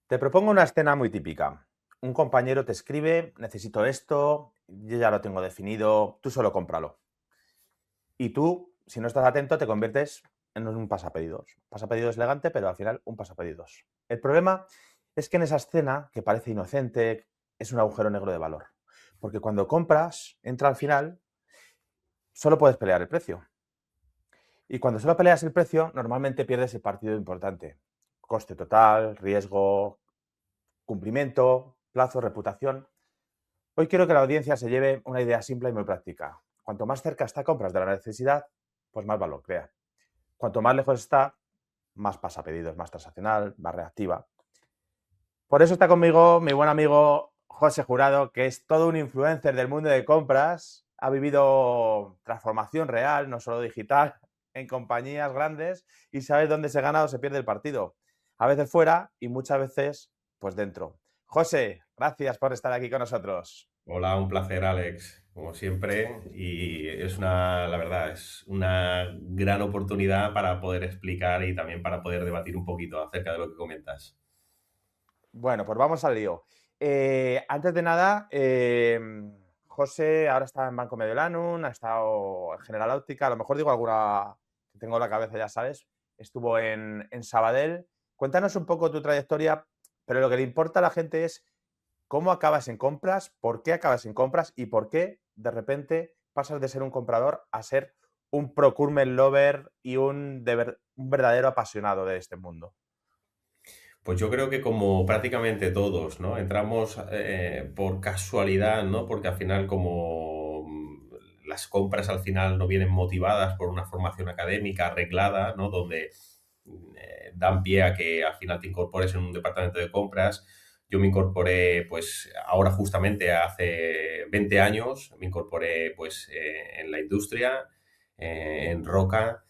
Te propongo una escena muy típica. Un compañero te escribe, necesito esto, yo ya lo tengo definido, tú solo cómpralo. Y tú, si no estás atento, te conviertes en un pasapedidos. Pasapedidos elegante, pero al final un pasapedidos. El problema es que en esa escena, que parece inocente, es un agujero negro de valor. Porque cuando compras, entra al final, solo puedes pelear el precio. Y cuando solo peleas el precio, normalmente pierdes el partido importante. Coste total, riesgo, cumplimiento, plazo, reputación. Hoy quiero que la audiencia se lleve una idea simple y muy práctica. Cuanto más cerca está compras de la necesidad, pues más valor crea. Cuanto más lejos está, más pasa pedidos, más transaccional, más reactiva. Por eso está conmigo mi buen amigo José Jurado, que es todo un influencer del mundo de compras. Ha vivido transformación real, no solo digital, en compañías grandes y sabe dónde se gana o se pierde el partido. A veces fuera y muchas veces pues dentro. José, gracias por estar aquí con nosotros. Hola, un placer, Alex, como siempre, y la verdad, es una gran oportunidad para poder explicar y también para poder debatir un poquito acerca de lo que comentas. Bueno, pues vamos al lío. Antes de nada, José ahora está en Banco Mediolanum, ha estado en General Óptica, a lo mejor digo alguna que tengo en la cabeza, ya sabes, estuvo en Sabadell. Cuéntanos un poco tu trayectoria, pero lo que le importa a la gente es cómo acabas en compras, por qué acabas en compras y por qué de repente pasas de ser un comprador a ser un procurement lover y un verdadero apasionado de este mundo. Pues yo creo que como prácticamente todos, ¿no? Entramos por casualidad, ¿no? Porque al final como las compras al final no vienen motivadas por una formación académica arreglada, ¿no? Donde dan pie a que al final te incorpores en un departamento de compras. Yo me incorporé, pues, ahora justamente hace 20 años, me incorporé, pues, en la industria, en Roca,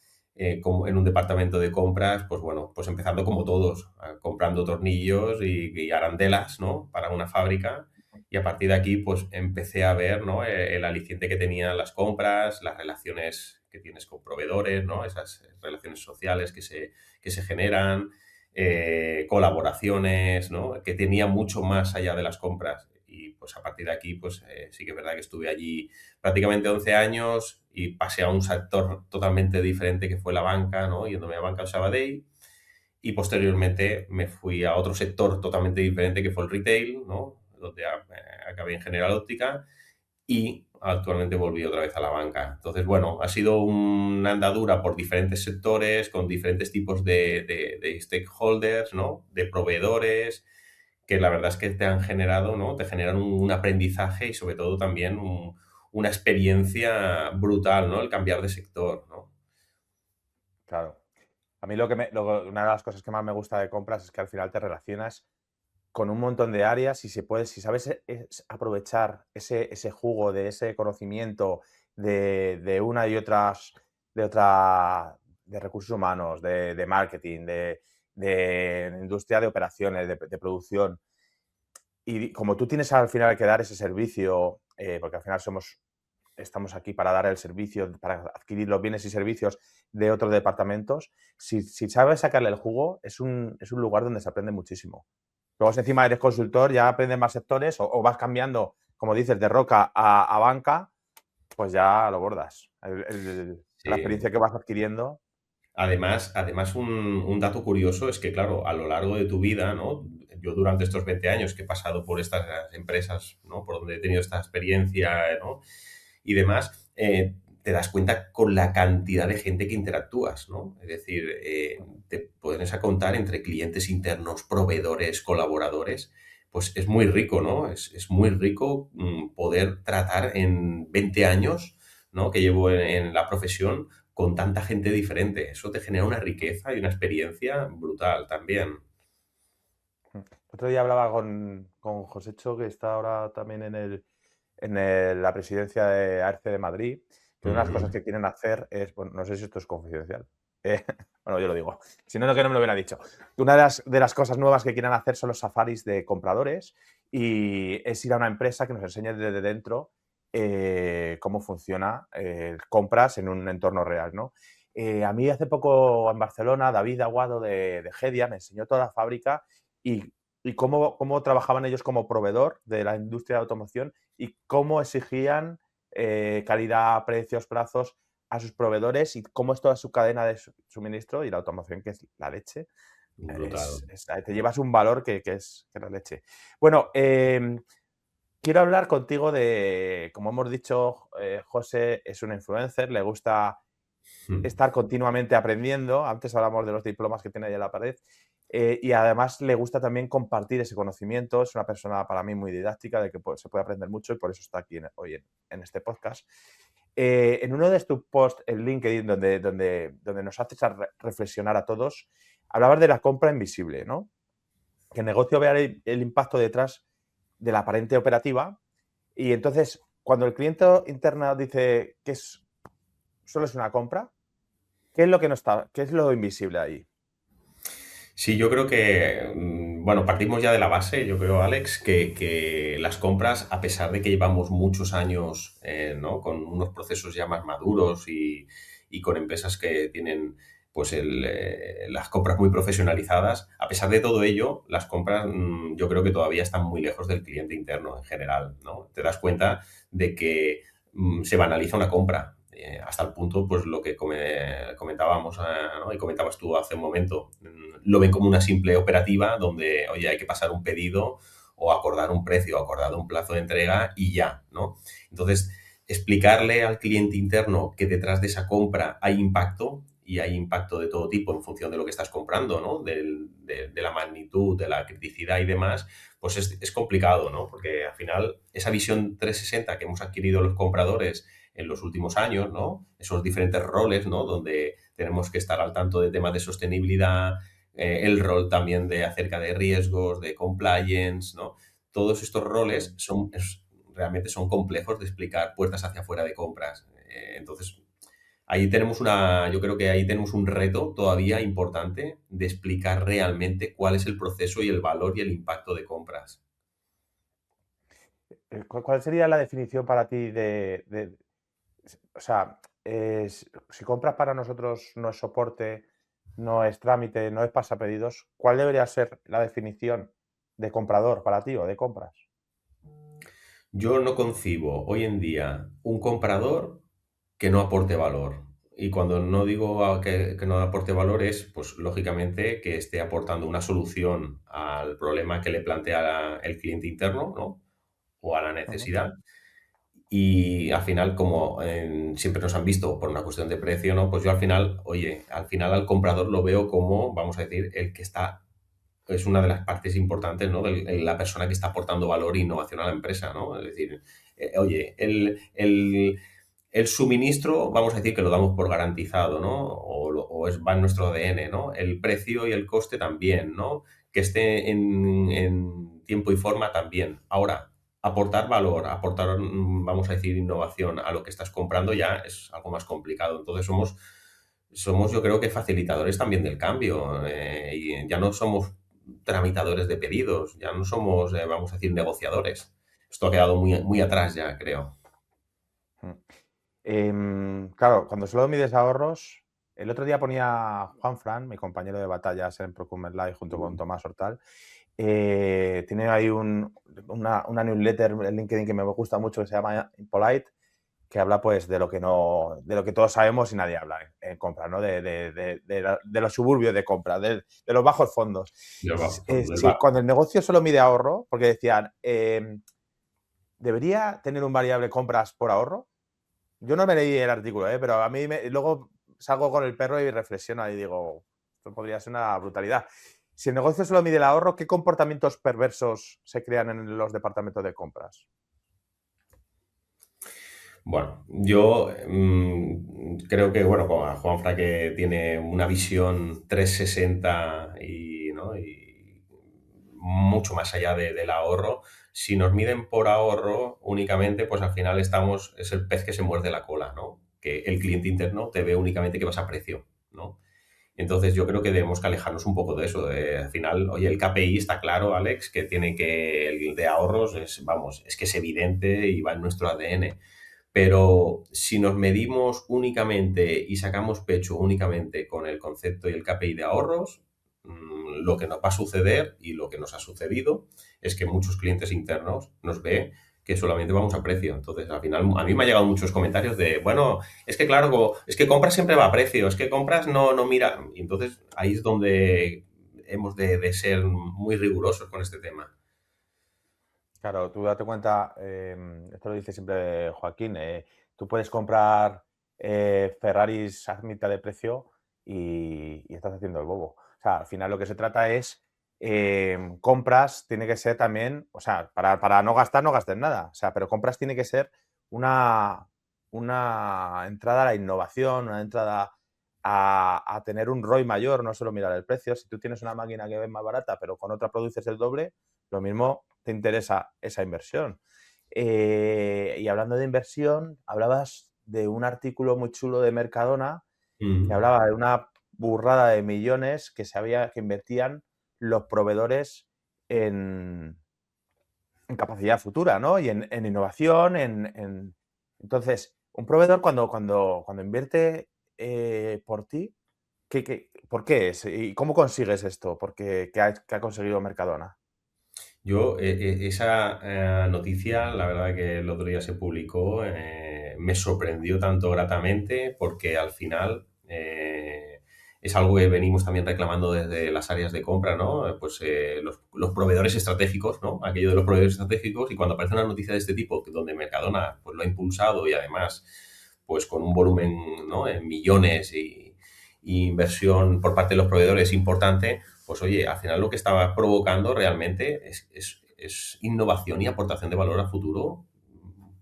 como en un departamento de compras, pues bueno, pues empezando como todos, comprando tornillos y arandelas, ¿no? Para una fábrica. Y a partir de aquí, pues empecé a ver, ¿no? El aliciente que tenían las compras, las relaciones que tienes con proveedores, ¿no? Esas relaciones sociales que se generan, colaboraciones, ¿no? Que tenía mucho más allá de las compras. Y pues a partir de aquí, pues sí que es verdad que estuve allí prácticamente 11 años y pasé a un sector totalmente diferente que fue la banca, ¿no? Yéndome a Banca Sabadell y posteriormente me fui a otro sector totalmente diferente que fue el retail, ¿no? Donde acabé en General Óptica y actualmente volví otra vez a la banca. Entonces, bueno, ha sido una andadura por diferentes sectores, con diferentes tipos de stakeholders, ¿no? De proveedores, que la verdad es que te han generado, ¿no? Te generan un aprendizaje y sobre todo también una experiencia brutal, ¿no? El cambiar de sector, ¿no? Claro. A mí una de las cosas que más me gusta de compras es que al final te relacionas con un montón de áreas y si sabes aprovechar ese jugo de ese conocimiento de una y otras, de recursos humanos, de marketing, de industria de operaciones, de producción. Y como tú tienes al final que dar ese servicio, porque al final estamos aquí para dar el servicio, para adquirir los bienes y servicios de otros departamentos, si sabes sacarle el jugo, es un lugar donde se aprende muchísimo. Luego, si encima eres consultor, ya aprendes más sectores o vas cambiando, como dices, de roca a banca, pues ya lo bordas. La Sí. experiencia que vas adquiriendo. Además un dato curioso es que, claro, a lo largo de tu vida, ¿no? Yo durante estos 20 años que he pasado por estas empresas, ¿no? Por donde he tenido esta experiencia, ¿no? Y demás, te das cuenta con la cantidad de gente que interactúas, ¿no? Es decir, te pones a contar entre clientes internos, proveedores, colaboradores, pues es muy rico, ¿no? Es muy rico poder tratar en 20 años, ¿no? Que llevo en la profesión con tanta gente diferente. Eso te genera una riqueza y una experiencia brutal también. Otro día hablaba con Josécho, que está ahora también la presidencia de ARCE de Madrid, que una de las cosas Ujú. que quieren hacer es, bueno, no sé si esto es confidencial, eh, bueno, yo lo digo, si no, no que no me lo hubiera dicho. Una de las cosas nuevas que quieren hacer son los safaris de compradores y es ir a una empresa que nos enseñe desde dentro cómo funciona compras en un entorno real, ¿no? A mí hace poco en Barcelona, David Aguado de Gedia me enseñó toda la fábrica y y cómo trabajaban ellos como proveedor de la industria de automoción y cómo exigían calidad, precios, plazos a sus proveedores y cómo es toda su cadena de suministro y la automoción, que es la leche. Brutal. Te llevas un valor que es la leche. Bueno, quiero hablar contigo de, como hemos dicho, José es un influencer, le gusta Mm. estar continuamente aprendiendo. Antes hablamos de los diplomas que tiene ahí en la pared. Y además le gusta también compartir ese conocimiento. Es una persona para mí muy didáctica, de que se puede aprender mucho y por eso está aquí hoy en este podcast. En uno de tus posts en LinkedIn, donde nos haces reflexionar a todos, hablabas de la compra invisible, ¿no? Que el negocio vea el impacto detrás de la aparente operativa. Y entonces, cuando el cliente interno dice que solo es una compra, ¿qué es lo que no está, qué es lo invisible ahí? Sí, yo creo que, bueno, partimos ya de la base, yo creo, Alex, que las compras, a pesar de que llevamos muchos años, ¿no? Con unos procesos ya más maduros y con empresas que tienen, pues, las compras muy profesionalizadas, a pesar de todo ello, las compras, yo creo que todavía están muy lejos del cliente interno en general, ¿no? Te das cuenta de que se banaliza una compra. Hasta el punto, pues lo que comentábamos, ¿no? Y comentabas tú hace un momento, lo ven como una simple operativa donde, oye, hay que pasar un pedido o acordar un precio o acordar un plazo de entrega y ya, ¿no? Entonces, explicarle al cliente interno que detrás de esa compra hay impacto y hay impacto de todo tipo en función de lo que estás comprando, ¿no? De la magnitud, de la criticidad y demás, pues es complicado, ¿no? Porque al final esa visión 360 que hemos adquirido los compradores en los últimos años, ¿no? Esos diferentes roles, ¿no? Donde tenemos que estar al tanto de temas de sostenibilidad, el rol también de acerca de riesgos, de compliance, ¿no? Todos estos roles realmente son complejos de explicar puertas hacia afuera de compras. Entonces, ahí tenemos yo creo que ahí tenemos un reto todavía importante de explicar realmente cuál es el proceso y el valor y el impacto de compras. ¿Cuál sería la definición para ti o sea, si compras para nosotros no es soporte, no es trámite, no es pasapedidos, ¿cuál debería ser la definición de comprador para ti o de compras? Yo no concibo hoy en día un comprador que no aporte valor. Y cuando no digo que no aporte valor es, pues lógicamente, que esté aportando una solución al problema que le plantea el cliente interno, ¿no? O a la Ujú. necesidad. Y al final, como siempre nos han visto por una cuestión de precio, ¿no? Pues yo al final, oye, al final al comprador lo veo como, vamos a decir, el que está, es una de las partes importantes, ¿no? De la persona que está aportando valor e innovación a la empresa, ¿no? Es decir, oye, el suministro, vamos a decir que lo damos por garantizado, ¿no? Va en nuestro ADN, ¿no? El precio y el coste también, ¿no? Que esté en tiempo y forma también. Ahora, aportar valor, aportar, vamos a decir, innovación a lo que estás comprando ya es algo más complicado. Entonces somos yo creo que facilitadores también del cambio, y ya no somos tramitadores de pedidos, ya no somos, vamos a decir, negociadores. Esto ha quedado muy, muy atrás ya, creo. Mm. Claro, cuando solo mides ahorros, el otro día ponía Juan Fran, mi compañero de batallas en Procurement Live, junto con Tomás Hortal. Tiene ahí una newsletter en LinkedIn que me gusta mucho, que se llama Impolite, que habla pues de lo que no, de lo que todos sabemos y nadie habla en compra, ¿no? De los suburbios de compra, de los bajos fondos. Del Sí, cuando el negocio solo mide ahorro, porque decían, ¿debería tener un variable compras por ahorro? Yo no me leí el artículo, pero a mí luego salgo con el perro y reflexiono y digo, esto podría ser una brutalidad. Si el negocio solo mide el ahorro, ¿qué comportamientos perversos se crean en los departamentos de compras? Bueno, yo creo que, bueno, con Juanfra que tiene una visión 360 y, ¿no? Y mucho más allá del ahorro, si nos miden por ahorro únicamente, pues al final es el pez que se muerde la cola, ¿no? Que el cliente interno te ve únicamente que vas a precio, ¿no? Entonces yo creo que debemos que alejarnos un poco de eso. Al final, oye, el KPI está claro, Alex, que el de ahorros vamos, es que es evidente y va en nuestro ADN. Pero si nos medimos únicamente y sacamos pecho únicamente con el concepto y el KPI de ahorros, Lo que nos va a suceder y lo que nos ha sucedido es que muchos clientes internos nos ve que solamente vamos a precio. Entonces, al final, a mí me han llegado muchos comentarios de, bueno, es que claro, es que compras siempre va a precio, es que compras no mira. Y entonces, ahí es donde hemos de ser muy rigurosos con este tema. Claro, tú date cuenta, esto lo dice siempre Joaquín, tú puedes comprar Ferraris a mitad de precio y estás haciendo el bobo. O sea, al final lo que se trata es compras, tiene que ser también, o sea, para no gastar, no gastes nada. O sea, pero compras tiene que ser una, una entrada a la innovación, una entrada a tener un ROI mayor, no solo mirar el precio. Si tú tienes una máquina que ves más barata, pero con otra produces el doble, lo mismo te interesa esa inversión. Y hablando de inversión, hablabas de un artículo muy chulo de Mercadona que Mm. hablaba de una burrada de millones que invertían los proveedores en, en capacidad futura, ¿no? Y en innovación, Entonces, un proveedor cuando invierte por ti, ¿por qué es? ¿Y cómo consigues esto? Porque, ¿qué ha conseguido Mercadona? Yo, esa noticia, la verdad que el otro día se publicó, me sorprendió tanto gratamente porque al final es algo que venimos también reclamando desde las áreas de compra, ¿no? Pues los proveedores estratégicos, ¿no? Aquello de los proveedores estratégicos y cuando aparece una noticia de este tipo, donde Mercadona pues, lo ha impulsado y además pues con un volumen, ¿no? En millones y inversión por parte de los proveedores importante, pues oye, al final lo que estaba provocando realmente es innovación y aportación de valor a futuro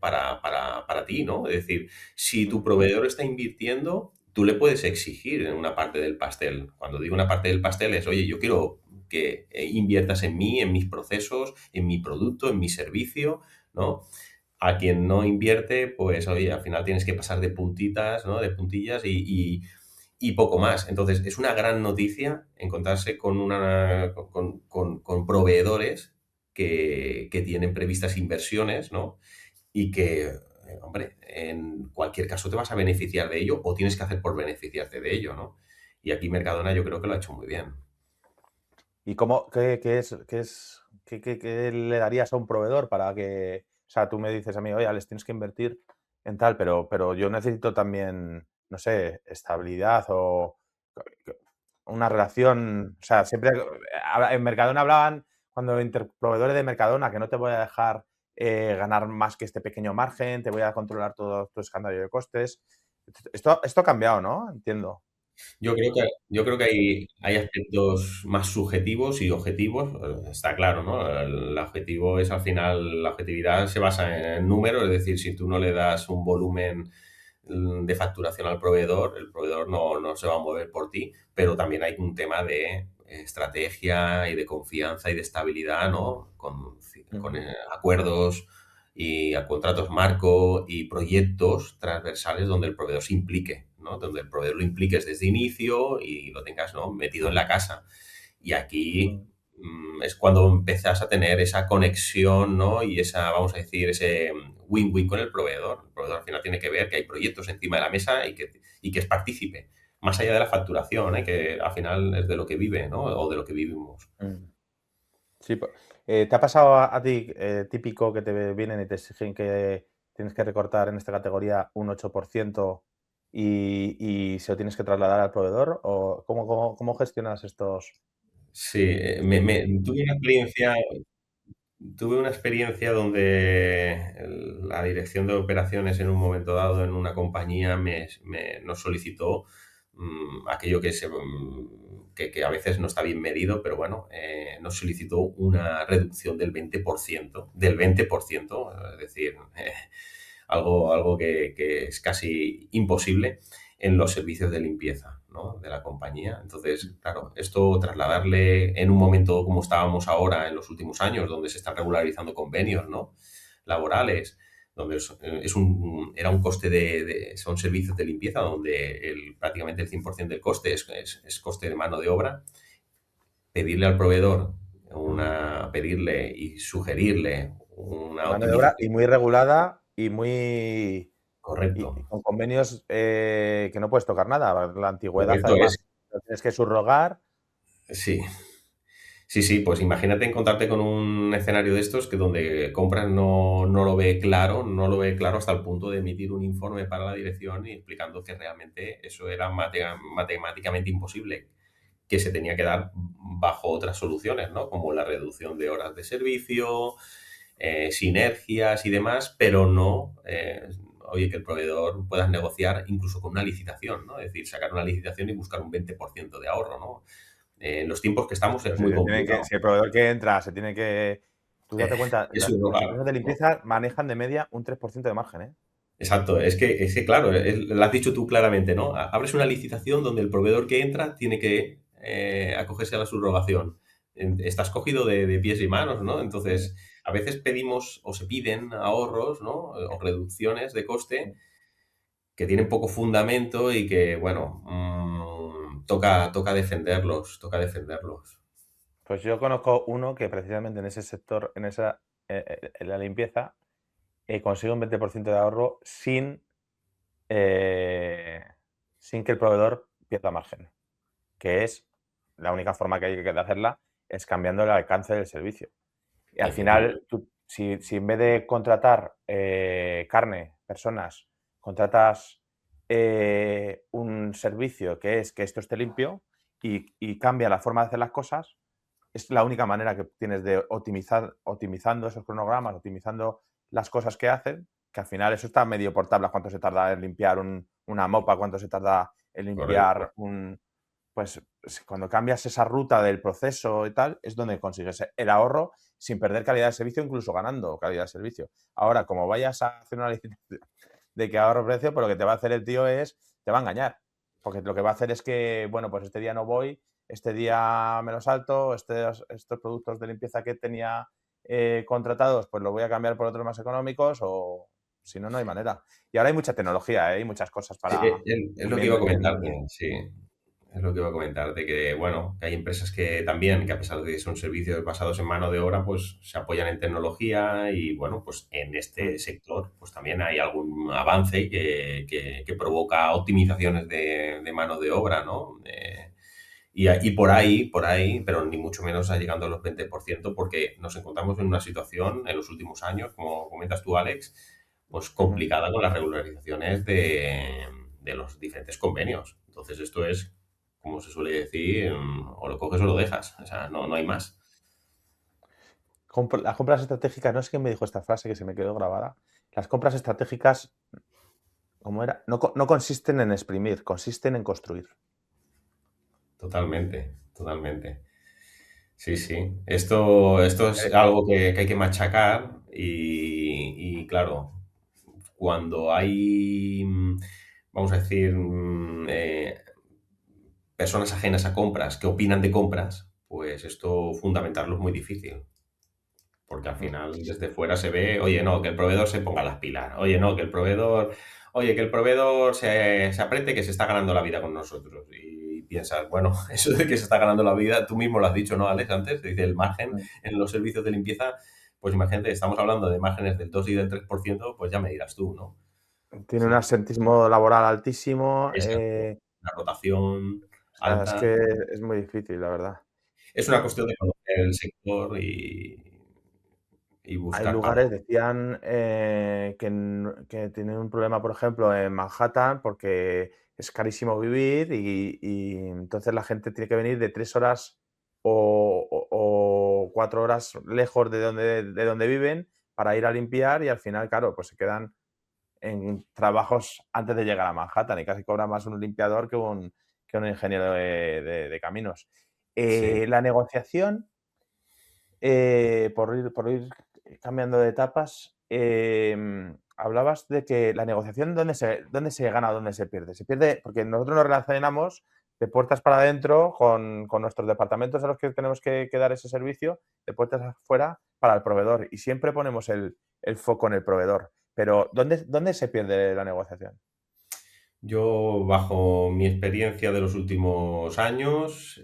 para ti, ¿no? Es decir, si tu Mm, proveedor está invirtiendo, tú le puedes exigir en una parte del pastel. Cuando digo una parte del pastel es, oye, yo quiero que inviertas en mí, en mis procesos, en mi producto, en mi servicio, ¿no? A quien no invierte, pues oye, al final tienes que pasar de puntitas, ¿no? De puntillas y poco más. Entonces, es una gran noticia encontrarse con proveedores que tienen previstas inversiones, ¿no? Y que, hombre, en cualquier caso te vas a beneficiar de ello o tienes que hacer por beneficiarte de ello, ¿no? Y aquí Mercadona yo creo que lo ha hecho muy bien. ¿Y qué le darías a un proveedor para que, o sea, tú me dices a mí, oye, les tienes que invertir en tal, pero yo necesito también, no sé, estabilidad o una relación, o sea, siempre en Mercadona hablaban cuando interproveedores de Mercadona que no te voy a dejar ganar más que este pequeño margen, te voy a controlar todo tu escándalo de costes. Esto ha cambiado, ¿no? Entiendo. Yo creo que hay aspectos más subjetivos y objetivos, está claro, ¿no? El objetivo es al final, la objetividad se basa en números, es decir, si tú no le das un volumen de facturación al proveedor, el proveedor no se va a mover por ti, pero también hay un tema de estrategia y de confianza y de estabilidad, ¿no? Con Ujú. acuerdos y a contratos marco y proyectos transversales donde el proveedor se implique, ¿no? Donde el proveedor lo impliques desde inicio y lo tengas, ¿no? Metido en la casa. Y aquí Mm. es cuando empezás a tener esa conexión, ¿no? Y esa, vamos a decir, ese win-win con el proveedor. El proveedor al final tiene que ver que hay proyectos encima de la mesa y que es partícipe, más allá de la facturación, ¿eh? Que al final es de lo que vive, ¿no? O de lo que vivimos. Mm. Sí, ¿te ha pasado a ti típico que te vienen y te exigen que tienes que recortar en esta categoría un 8% y se lo tienes que trasladar al proveedor? ¿O cómo gestionas estos? Sí, tuve una experiencia donde la dirección de operaciones en un momento dado en una compañía nos solicitó aquello que a veces no está bien medido, pero bueno, nos solicitó una reducción del 20%, es decir, algo que es casi imposible en los servicios de limpieza, ¿no? De la compañía. Entonces, claro, esto trasladarle en un momento como estábamos ahora en los últimos años, donde se están regularizando convenios, ¿no? Laborales, donde era un coste son servicios de limpieza donde prácticamente el 100% del coste es coste de mano de obra. Pedirle al proveedor pedirle y sugerirle una Mano de obra y optimización. muy regulada y muy Correcto, y con convenios que no puedes tocar nada. La antigüedad, correcto. además, lo tienes que subrogar. Sí. Sí, sí, pues imagínate encontrarte con un escenario de estos que donde compras no lo ve claro, no lo ve claro hasta el punto de emitir un informe para la dirección y explicando que realmente eso era matemáticamente imposible, que se tenía que dar bajo otras soluciones, ¿no? Como la reducción de horas de servicio, sinergias y demás, pero no, oye, que el proveedor puedas negociar incluso con una licitación, ¿no? Es decir, sacar una licitación y buscar un 20% de ahorro, ¿no? En los tiempos que estamos Pero es si, muy complicado. si el proveedor que entra se tiene que... Tú Eh, date cuenta, es las subrogar, empresas de ¿no? limpieza manejan de media un 3% de margen, ¿eh? Exacto, es que claro, lo has dicho tú claramente, ¿no? Abres una licitación donde el proveedor que entra tiene que acogerse a la subrogación. Estás cogido de pies y manos, ¿no? Sí, Entonces, a veces pedimos o se piden ahorros, ¿no? O reducciones de coste sí. que tienen poco fundamento y que, bueno, toca defenderlos, toca defenderlos. Pues yo conozco uno que precisamente en ese sector, en la limpieza, consigue un 20% de ahorro eh, sin que el proveedor pierda margen, que es la única forma que hay de hacerla es cambiando el alcance del servicio. Y al final, Efectivamente. tú, si en vez de contratar carne, personas, contratas un servicio que es que esto esté limpio y cambia la forma de hacer las cosas, es la única manera que tienes de optimizando esos cronogramas, optimizando las cosas que hacen, que al final eso está medio por tablas, cuánto se tarda en limpiar una mopa, cuánto se tarda en Correcto. limpiar pues cuando cambias esa ruta del proceso y tal, es donde consigues el ahorro sin perder calidad de servicio, incluso ganando calidad de servicio. Ahora, como vayas a hacer una licitación de que ahorro precio, pues lo que te va a hacer el tío te va a engañar. Porque lo que va a hacer es que, bueno, pues este día no voy, este día me lo salto, estos productos de limpieza que tenía contratados, pues los voy a cambiar por otros más económicos o si no, no hay manera. Y ahora hay mucha tecnología, hay muchas cosas Sí, para es lo que también iba a comentarte, en... sí. Es lo que iba a comentarte, que bueno, que hay empresas que también, que a pesar de que son servicios basados en mano de obra, pues se apoyan en tecnología y bueno, pues en este sector pues también hay algún avance que provoca optimizaciones de mano de obra, ¿no? Y por ahí, pero ni mucho menos a llegando a los 20% porque nos encontramos en una situación en los últimos años, como comentas tú, Alex, pues Ujú. complicada con las regularizaciones de los diferentes convenios. Entonces esto es, como se suele decir, o lo coges o lo dejas. O sea, no hay más. Las compras estratégicas, no sé quién me dijo esta frase que se me quedó grabada. Las compras estratégicas, ¿cómo era? No, no consisten en exprimir, consisten en construir. Totalmente, totalmente. Sí, sí. Esto es Eh, algo que hay que machacar y claro, cuando hay, vamos a decir, personas ajenas a compras que opinan de compras, pues esto fundamentarlo es muy difícil, porque al final desde fuera se ve, oye, no, que el proveedor se ponga las pilas, oye, no, que el proveedor, oye, que el proveedor se apriete que se está ganando la vida con nosotros. Y piensas, bueno, eso de que se está ganando la vida, tú mismo lo has dicho, ¿no, Alex? Antes, dice el margen en los servicios de limpieza, pues imagínate, estamos hablando de márgenes del 2 y del 3%, pues ya me dirás tú, ¿no? Tiene un Sí, absentismo laboral altísimo. exacto. La rotación O sea, es alta. que es muy difícil, la verdad. Es una cuestión de conocer el sector y Hay buscar lugares, patrones. decían, que tienen un problema, por ejemplo, en Manhattan, porque es carísimo vivir y entonces la gente tiene que venir de 3 horas o 4 horas lejos de donde viven para ir a limpiar y al final, claro, pues se quedan en trabajos antes de llegar a Manhattan y casi cobra más un limpiador que un ingeniero de caminos. Sí. La negociación por ir cambiando de etapas, hablabas de que la negociación, ¿dónde se gana o dónde se pierde? Se pierde porque nosotros nos relacionamos de puertas para adentro con nuestros departamentos a los que tenemos que dar ese servicio, de puertas afuera para el proveedor. Y siempre ponemos el foco en el proveedor. Pero ¿dónde se pierde la negociación? Yo, bajo mi experiencia de los últimos años,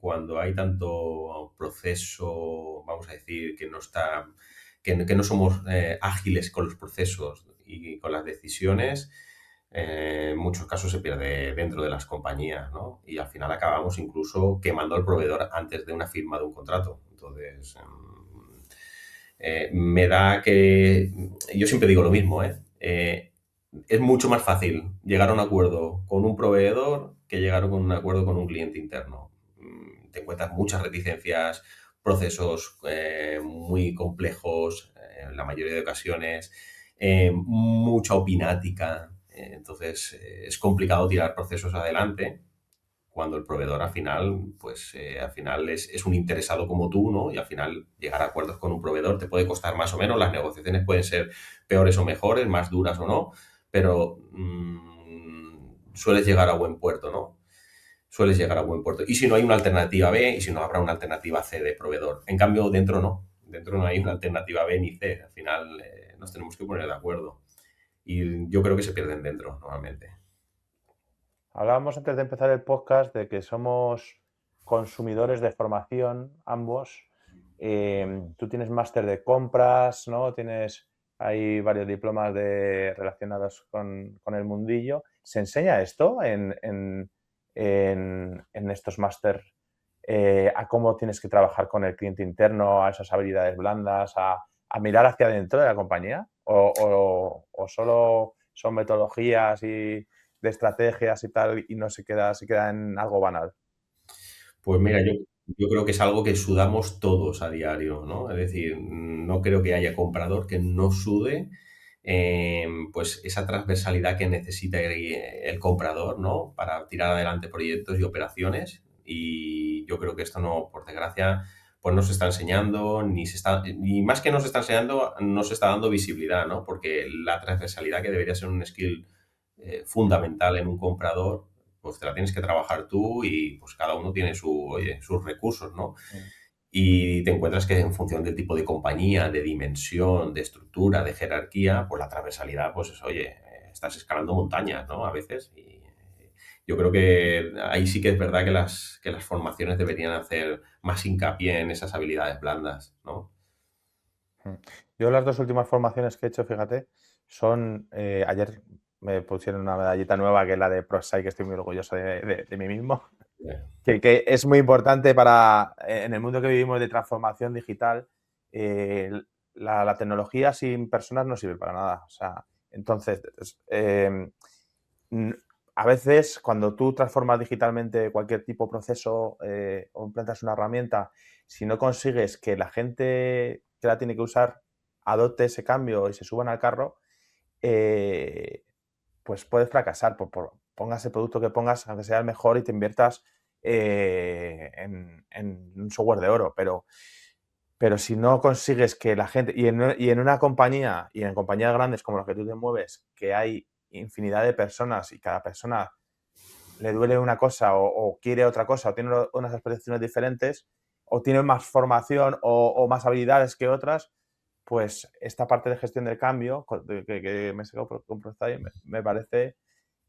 cuando hay tanto proceso, vamos a decir, que no somos ágiles con los procesos y con las decisiones, En muchos casos se pierde dentro de las compañías, ¿no? Y al final acabamos incluso quemando al proveedor antes de una firma de un contrato. Entonces, me da que... Yo siempre digo lo mismo, ¿eh? Es mucho más fácil llegar a un acuerdo con un proveedor que llegar a un acuerdo con un cliente interno. Te encuentras muchas reticencias, procesos muy complejos en la mayoría de ocasiones, mucha opinática. Entonces, es complicado tirar procesos adelante cuando el proveedor al final, pues al final es un interesado como tú, ¿no? Y al final llegar a acuerdos con un proveedor te puede costar más o menos, las negociaciones pueden ser peores o mejores, más duras o no, pero sueles llegar a buen puerto, ¿no? Sueles llegar a buen puerto. Y si no hay una alternativa B, y si no habrá una alternativa C de proveedor. En cambio, dentro no. Dentro no hay una alternativa B ni C. Al final nos tenemos que poner de acuerdo. Y yo creo que se pierden dentro, normalmente. Hablábamos antes de empezar el podcast de que somos consumidores de formación, ambos. Tú tienes máster de compras, ¿no? Tienes hay varios diplomas relacionados con el mundillo. ¿Se enseña esto en estos máster a cómo tienes que trabajar con el cliente interno, a esas habilidades blandas, a mirar hacia adentro de la compañía? ¿O solo son metodologías y de estrategias y tal y no se queda en algo banal? Pues mira, yo creo que es algo que sudamos todos a diario, ¿no? Es decir, no creo que haya comprador que no sude pues esa transversalidad que necesita el comprador, ¿no? Para tirar adelante proyectos y operaciones. Y yo creo que esto no, por desgracia, pues no se está enseñando, ni más que no se está enseñando, no se está dando visibilidad, ¿no? Porque la transversalidad que debería ser un skill fundamental en un comprador, pues te la tienes que trabajar tú y pues cada uno tiene sus recursos, ¿no? Mm. Y te encuentras que en función del tipo de compañía, de dimensión, de estructura, de jerarquía, pues la transversalidad, pues es, oye, estás escalando montañas, ¿no? A veces. Y yo creo que ahí sí que es verdad que las formaciones deberían hacer más hincapié en esas habilidades blandas, ¿no? Mm. Yo las dos últimas formaciones que he hecho, fíjate, son, ayer me pusieron una medallita nueva que es la de ProSci, que estoy muy orgulloso de mí mismo, Eh, que es muy importante para, en el mundo que vivimos de transformación digital, eh, la tecnología sin personas no sirve para nada. O sea, entonces, mm, a veces cuando tú transformas digitalmente cualquier tipo de proceso o implantas una herramienta, si no consigues que la gente que la tiene que usar adopte ese cambio y se suban al carro, eh, pues puedes fracasar. Pongas el producto que pongas, aunque sea el mejor, y te inviertas en un software de oro. Pero si no consigues que la gente, y en una compañía, y en compañías grandes como las que tú te mueves, que hay infinidad de personas y cada persona le duele una cosa o quiere otra cosa o tiene unas aspiraciones diferentes o tiene más formación o más habilidades que otras, pues esta parte de gestión del cambio que me sacó con ProSci, me parece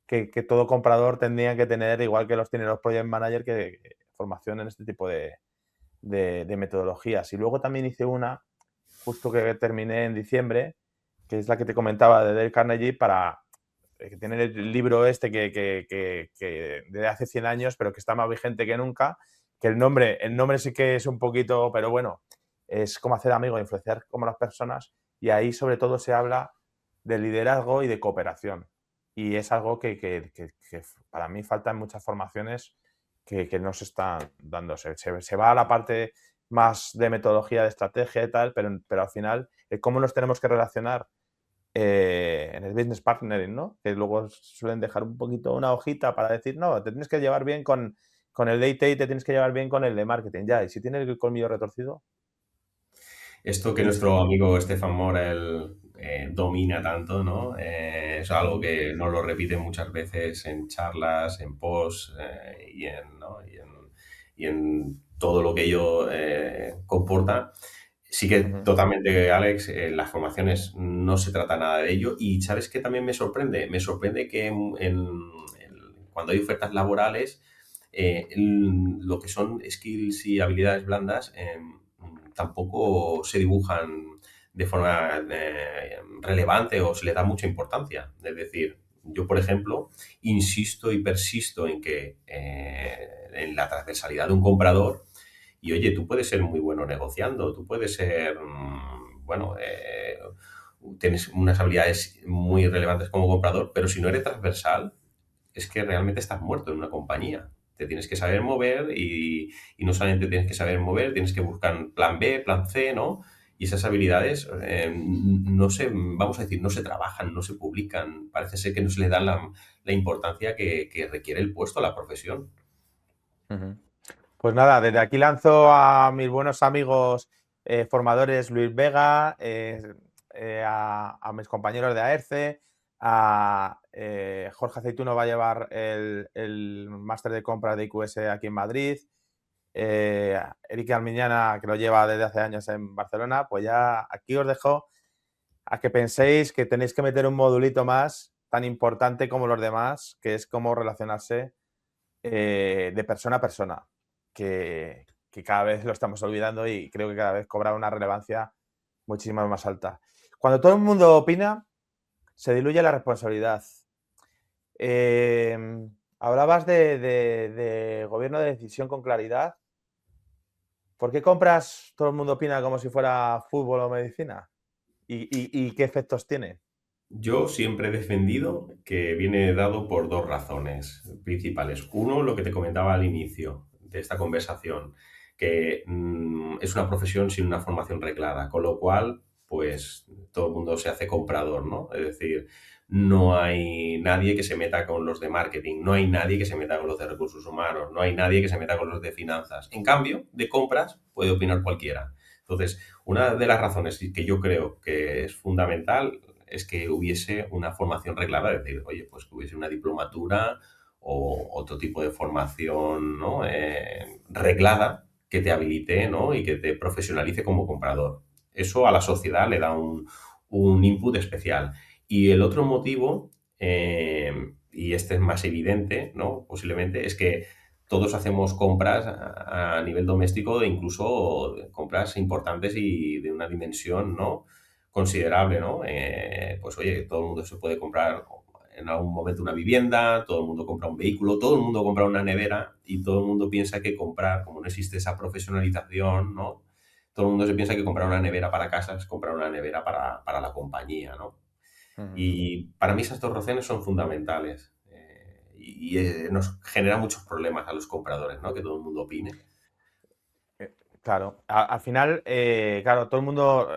que todo comprador tendría que tener, igual que los tienen los project manager, que formación en este tipo de metodologías. Y luego también hice una, justo que terminé en diciembre, que es la que te comentaba de Dale Carnegie, que tiene el libro este que de hace 100 años, pero que está más vigente que nunca, que el nombre sí que es un poquito, pero bueno, es cómo hacer amigos, influenciar como las personas, y ahí sobre todo se habla de liderazgo y de cooperación. Y es algo que para mí falta en muchas formaciones que no se están dando. Se va a la parte más de metodología, de estrategia y tal, pero al final, cómo nos tenemos que relacionar en el business partnering, ¿no? Que luego suelen dejar un poquito una hojita para decir, no, te tienes que llevar bien con el de IT y te tienes que llevar bien con el de marketing, ya. Y si tienes el colmillo retorcido, Esto que nuestro amigo Stefan Morel domina tanto, ¿no? Es algo que nos lo repite muchas veces en charlas, en posts ¿no? Y en todo lo que ello comporta. Sí que totalmente, Alex, en las formaciones no se trata nada de ello. Y ¿sabes qué también me sorprende? Me sorprende que cuando hay ofertas laborales, lo que son skills y habilidades blandas tampoco se dibujan de forma relevante o se le da mucha importancia. Es decir, Yo, por ejemplo, insisto y persisto en que en la transversalidad de un comprador y oye, tú puedes ser muy bueno negociando, tú puedes ser, bueno, tienes unas habilidades muy relevantes como comprador, pero si no eres transversal, es que realmente estás muerto en una compañía. Te tienes que saber mover y no solamente tienes que saber mover, tienes que buscar plan B, plan C, ¿no? Y esas habilidades no se, vamos a decir, no se trabajan, no se publican. Parece ser que no se le da la importancia que requiere el puesto, la profesión. Ujú. Pues nada, desde aquí lanzo a mis buenos amigos formadores Luis Vega, a mis compañeros de AERCE, a Jorge Aceituno va a llevar el máster de compras de IQS aquí en Madrid, a Eric Almiñana, que lo lleva desde hace años en Barcelona. Pues ya aquí os dejo a que penséis que tenéis que meter un modulito más tan importante como los demás, que es cómo relacionarse de persona a persona, que cada vez lo estamos olvidando y creo que cada vez cobra una relevancia muchísimo más alta. Cuando todo el mundo opina, se diluye la responsabilidad. Eh, Hablabas de gobierno de decisión con claridad. ¿Por qué compras todo el mundo opina como si fuera fútbol o medicina? ¿Y qué efectos tiene? Yo siempre he defendido que viene dado por dos razones principales. Uno, lo que te comentaba al inicio de esta conversación, que es una profesión sin una formación reglada, con lo cual, pues todo el mundo se hace comprador, ¿no? Es decir, no hay nadie que se meta con los de marketing, no hay nadie que se meta con los de recursos humanos, no hay nadie que se meta con los de finanzas. En cambio, de compras puede opinar cualquiera. Entonces, una de las razones que yo creo que es fundamental es que hubiese una formación reglada, es decir, oye, pues que hubiese una diplomatura o otro tipo de formación, ¿no? Reglada que te habilite, ¿no? Y que te profesionalice como comprador. Eso a la sociedad le da un input especial. Y el otro motivo, y este es más evidente, ¿no? Posiblemente, es que todos hacemos compras a nivel doméstico e incluso compras importantes y de una dimensión, ¿no? Considerable, ¿no? Pues oye, todo el mundo se puede comprar en algún momento una vivienda, todo el mundo compra un vehículo, todo el mundo compra una nevera y todo el mundo piensa que comprar, como no existe esa profesionalización, ¿no? Todo el mundo se piensa que comprar una nevera para casa es comprar una nevera para la compañía, ¿no? Uh -huh. Y para mí esas dos razones son fundamentales nos genera muchos problemas a los compradores, ¿no? Que todo el mundo opine. Claro, al final, claro, todo el mundo,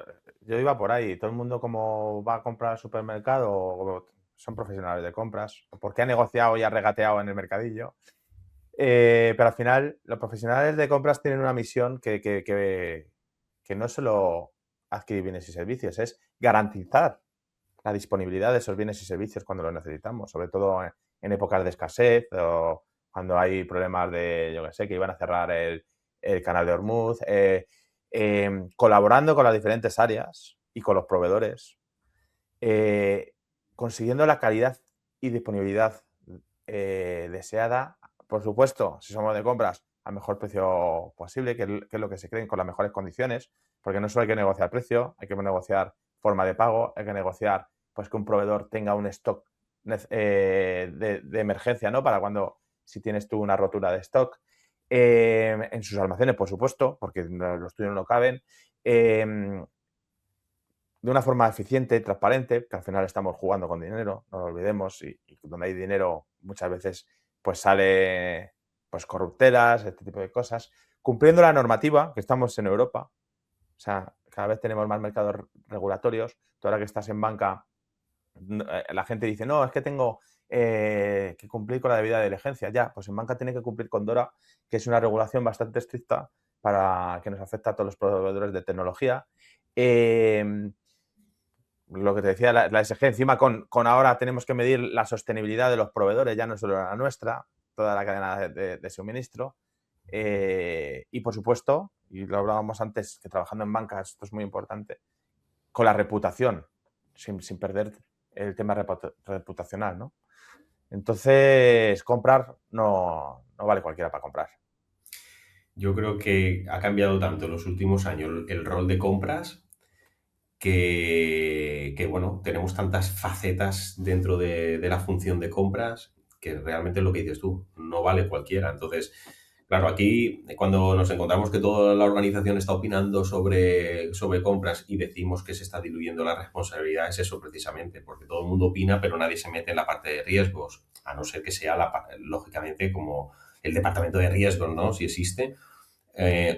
yo iba por ahí, todo el mundo como va a comprar al supermercado son profesionales de compras, porque ha negociado y ha regateado en el mercadillo. Pero al final, los profesionales de compras tienen una misión que no es solo adquirir bienes y servicios, es garantizar la disponibilidad de esos bienes y servicios cuando los necesitamos, sobre todo en épocas de escasez o cuando hay problemas de, yo qué sé, que iban a cerrar el canal de Hormuz, colaborando con las diferentes áreas y con los proveedores, eh, consiguiendo la calidad y disponibilidad deseada, por supuesto, si somos de compras, al mejor precio posible, que es lo que se creen con las mejores condiciones, porque no solo hay que negociar precio, hay que negociar forma de pago, hay que negociar pues que un proveedor tenga un stock de emergencia, ¿no? Para cuando, si tienes tú una rotura de stock, en sus almacenes, por supuesto, porque los tuyos no caben, de una forma eficiente, transparente, que al final estamos jugando con dinero, no lo olvidemos, y donde hay dinero muchas veces pues sale pues corruptelas, este tipo de cosas, cumpliendo la normativa, que estamos en Europa, o sea, cada vez tenemos más mercados regulatorios, tú ahora que estás en banca, la gente dice, no, es que tengo que cumplir con la debida diligencia, ya, pues en banca tiene que cumplir con DORA, que es una regulación bastante estricta para que nos afecta a todos los proveedores de tecnología. Lo que te decía, la ESG, encima con ahora tenemos que medir la sostenibilidad de los proveedores, ya no solo la nuestra, toda la cadena de suministro. Y por supuesto, y lo hablábamos antes, que trabajando en bancas, esto es muy importante, con la reputación, sin perder el tema reputacional, ¿no? Entonces, comprar no vale cualquiera para comprar. Yo creo que ha cambiado tanto en los últimos años el rol de compras bueno, tenemos tantas facetas dentro de la función de compras que realmente es lo que dices tú, no vale cualquiera. Entonces, claro, aquí cuando nos encontramos que toda la organización está opinando sobre compras y decimos que se está diluyendo la responsabilidad, es eso precisamente, porque todo el mundo opina, pero nadie se mete en la parte de riesgos, a no ser que sea, lógicamente, como el departamento de riesgos, ¿no? Si existe,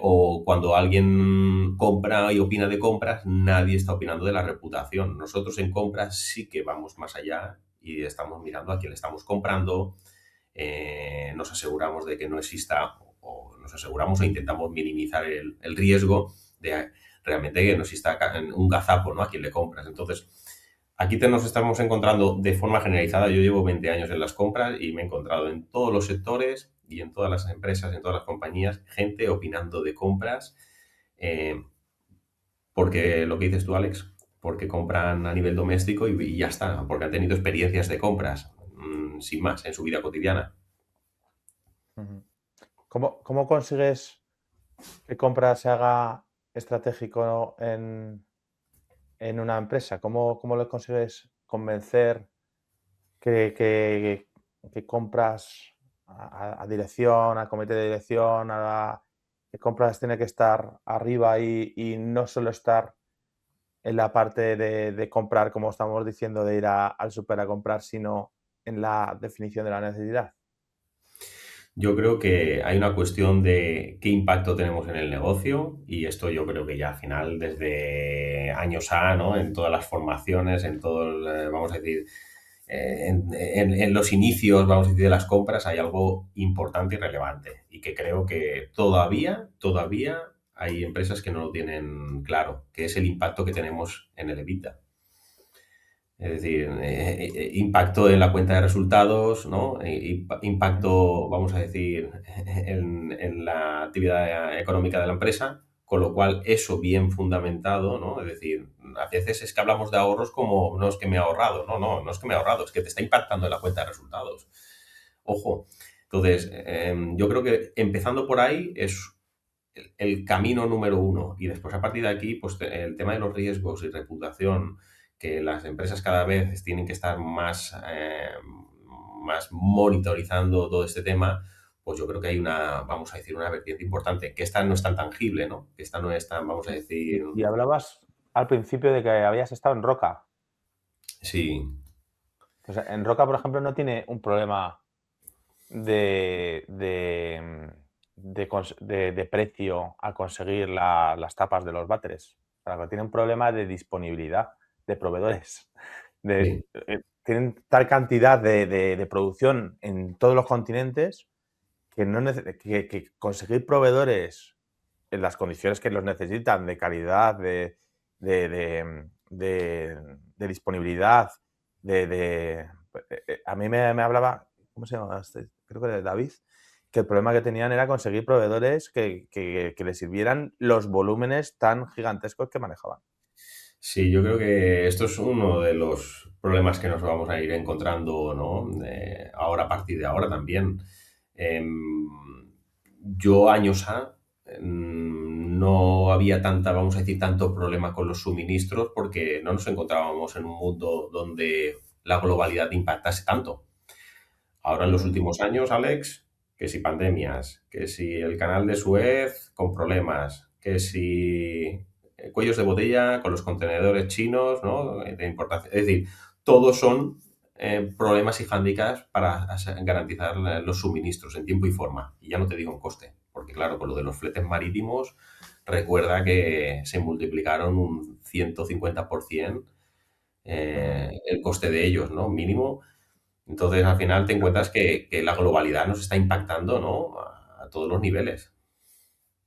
o cuando alguien compra y opina de compras, nadie está opinando de la reputación. Nosotros en compras sí que vamos más allá y estamos mirando a quién le estamos comprando, nos aseguramos de que no exista, o nos aseguramos o intentamos minimizar el riesgo de realmente que no exista un gazapo, ¿no? A quien le compras. Entonces, aquí nos estamos encontrando de forma generalizada. Yo llevo 20 años en las compras y me he encontrado en todos los sectores y en todas las empresas, en todas las compañías, gente opinando de compras, eh, porque lo que dices tú, Alex, porque compran a nivel doméstico y ya está, porque han tenido experiencias de compras, sin más, en su vida cotidiana. Ujú. ¿Cómo consigues que compra se haga estratégico en una empresa? ¿Cómo le consigues convencer que, que compras a dirección, al comité de dirección, que compras tiene que estar arriba y no solo estar en la parte de comprar, como estamos diciendo, de ir al súper a comprar, sino en la definición de la necesidad? Yo creo que hay una cuestión de qué impacto tenemos en el negocio y esto yo creo que ya al final desde años A, ¿no? En todas las formaciones, en todo, vamos a decir, en los inicios, vamos a decir, de las compras hay algo importante y relevante y que creo que todavía hay empresas que no lo tienen claro, que es el impacto que tenemos en el EBITDA. Es decir, impacto en la cuenta de resultados, ¿no? Impacto, vamos a decir, en la actividad económica de la empresa, con lo cual eso bien fundamentado, ¿no? Es decir, a veces es que hablamos de ahorros como no es que me he ahorrado, no es que me he ahorrado, es que te está impactando en la cuenta de resultados. Ojo. Entonces, yo creo que empezando por ahí es el camino número uno. Y después, a partir de aquí, pues el tema de los riesgos y reputación, que las empresas cada vez tienen que estar más monitorizando todo este tema, pues yo creo que hay una, vamos a decir, una vertiente importante, que esta no es tan tangible, ¿no? Que esta no es tan, vamos a decir, Y hablabas al principio de que habías estado en Roca. sí, Pues en Roca, por ejemplo, no tiene un problema de precio a conseguir las tapas de los váteres. O sea, que tiene un problema de disponibilidad de proveedores. sí. Tienen tal cantidad de producción en todos los continentes que, que conseguir proveedores en las condiciones que los necesitan, de calidad, de, de- de disponibilidad, a mí me hablaba, ¿cómo se llama? Creo que era David, que el problema que tenían era conseguir proveedores que les sirvieran los volúmenes tan gigantescos que manejaban. Sí, yo creo que esto es uno de los problemas que nos vamos a ir encontrando, ¿no? Ahora, a partir de ahora también. Em, yo años A no había tanta, vamos a decir, tanto problema con los suministros porque no nos encontrábamos en un mundo donde la globalidad impactase tanto. Ahora en los Ujú. últimos años, Alex, que si pandemias, que si el canal de Suez con problemas, que si cuellos de botella con los contenedores chinos, ¿no? De importación. Es decir, todos son problemas y hándicaps para garantizar los suministros en tiempo y forma. Y ya no te digo en coste, porque claro, con lo de los fletes marítimos, recuerda que se multiplicaron un 150% Ujú. el coste de ellos, ¿no? Mínimo. Entonces, al final te encuentras que la globalidad nos está impactando, ¿no? A todos los niveles.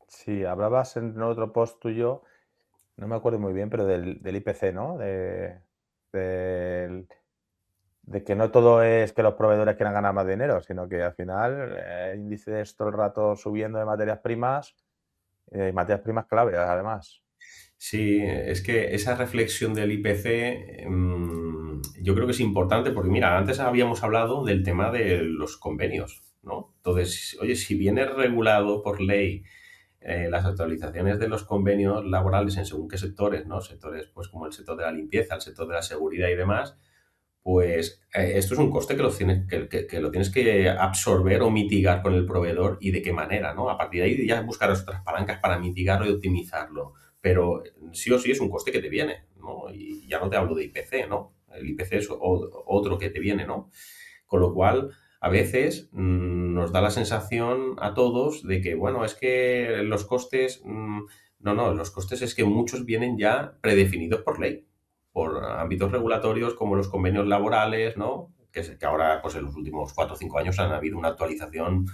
Sí, hablabas en otro post tuyo, no me acuerdo muy bien, pero del IPC, ¿no? Del, de que no todo es que los proveedores quieran ganar más dinero, sino que al final índices todo el rato subiendo de materias primas clave, además. Sí, es que esa reflexión del IPC, yo creo que es importante porque, mira, antes habíamos hablado del tema de los convenios, ¿no? Entonces, oye, si viene regulado por ley las actualizaciones de los convenios laborales en según qué sectores, ¿no? Sectores, pues como el sector de la limpieza, el sector de la seguridad y demás, pues esto es un coste que que lo tienes que absorber o mitigar con el proveedor y de qué manera, ¿no? A partir de ahí ya buscarás otras palancas para mitigarlo y optimizarlo. Pero sí o sí es un coste que te viene, ¿no? Y ya no te hablo de IPC, ¿no? El IPC es otro que te viene, ¿no? Con lo cual, a veces nos da la sensación a todos de que, bueno, es que los costes, no, los costes es que muchos vienen ya predefinidos por ley, por ámbitos regulatorios como los convenios laborales, ¿no? Que ahora, pues en los últimos 4 o 5 años han habido una actualización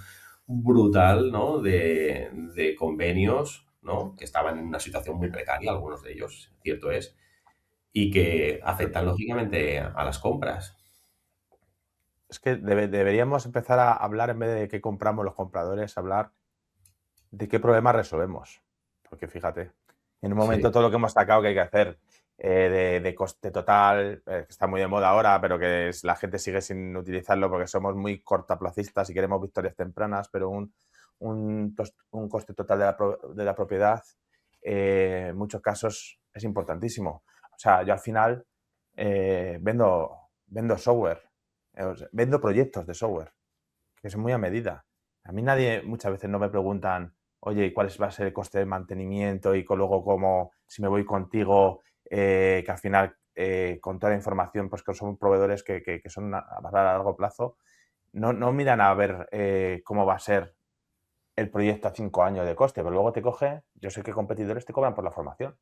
brutal, ¿no? De convenios, ¿no? Que estaban en una situación muy precaria, algunos de ellos, cierto es, y que afectan lógicamente a las compras. Es que deberíamos empezar a hablar, en vez de qué compramos los compradores, hablar de qué problemas resolvemos. Porque fíjate, en un Sí. momento todo lo que hemos sacado que hay que hacer de coste total, que está muy de moda ahora, pero que la gente sigue sin utilizarlo porque somos muy cortaplacistas y queremos victorias tempranas, pero un coste total de la propiedad en muchos casos es importantísimo. O sea, yo al final vendo software, vendo proyectos de software, que son muy a medida. A mí nadie, muchas veces no me preguntan, oye, ¿cuál va a ser el coste de mantenimiento? Y luego cómo, si me voy contigo, que al final, con toda la información, pues que son proveedores que son a largo plazo, no miran a ver cómo va a ser el proyecto a 5 años de coste, pero luego te coge, yo sé que competidores te cobran por la formación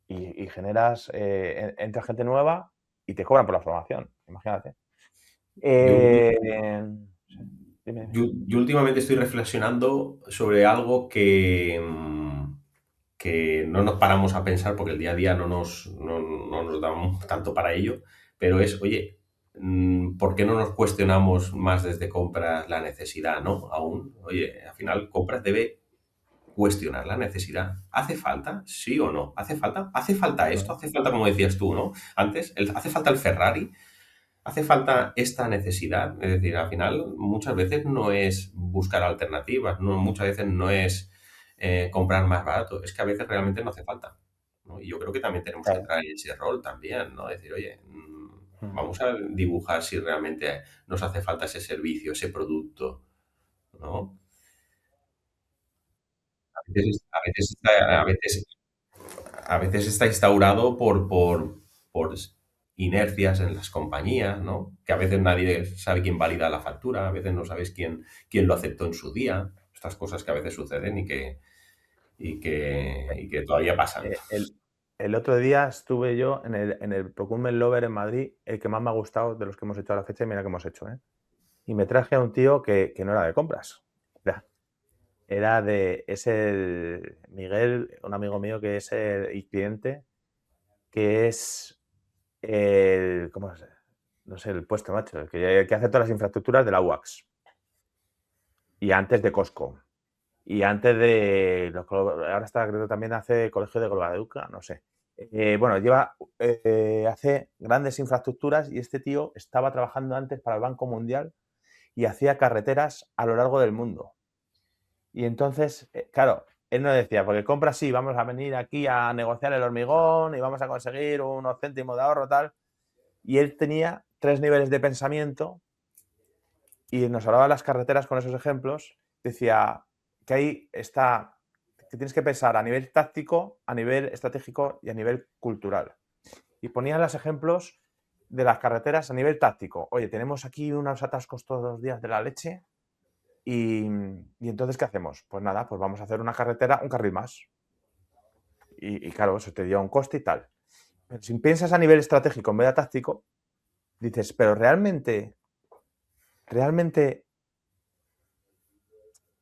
y generas, entra gente nueva y te cobran por la formación, imagínate. Yo, Eh, sí, dime. yo últimamente estoy reflexionando sobre algo que no nos paramos a pensar porque el día a día no nos damos tanto para ello, pero es, oye, ¿por qué no nos cuestionamos más desde compras la necesidad, ¿no? Aún, oye, al final compras debe cuestionar la necesidad. ¿Hace falta? ¿Sí o no? ¿Hace falta? ¿Hace falta esto? No. ¿Hace falta, como decías tú, ¿no? Antes, ¿hace falta el Ferrari? ¿Hace falta esta necesidad? Es decir, al final muchas veces no es buscar alternativas, no, muchas veces no es comprar más barato, es que a veces realmente no hace falta, ¿no? Y yo creo que también tenemos que Claro. entrar en ese rol también, ¿no? Decir, oye, Mm. vamos a dibujar si realmente nos hace falta ese servicio, ese producto, ¿no? A veces está instaurado por inercias en las compañías, ¿no? Que a veces nadie sabe quién valida la factura, a veces no sabes quién lo aceptó en su día. Estas cosas que a veces suceden y que todavía pasan. Eh, el, el otro día estuve yo en el Procurement Lover en Madrid, el que más me ha gustado de los que hemos hecho a la fecha, y mira que hemos hecho, ¿eh? Y me traje a un tío que no era de compras. Es el Miguel, un amigo mío que es el cliente, que es ¿cómo es? No sé, el puesto, macho, el que hace todas las infraestructuras de la UAX. Y antes de Costco. Y antes de. Ahora está, creo que también hace Colegio de Golgaduca, no sé. Bueno, hace grandes infraestructuras y este tío estaba trabajando antes para el Banco Mundial y hacía carreteras a lo largo del mundo. Y entonces, claro, él no decía, porque compra sí, vamos a venir aquí a negociar el hormigón y vamos a conseguir unos céntimos de ahorro, tal. Y él tenía 3 niveles de pensamiento y nos hablaba de las carreteras con esos ejemplos. Decía que ahí está, que tienes que pensar a nivel táctico, a nivel estratégico y a nivel cultural. Y ponían los ejemplos de las carreteras a nivel táctico. Oye, tenemos aquí unos atascos todos los días de la leche y entonces, ¿qué hacemos? Pues nada, pues vamos a hacer una carretera, un carril más. Y claro, eso te dio un coste y tal. Pero si piensas a nivel estratégico en vez de táctico, dices, pero realmente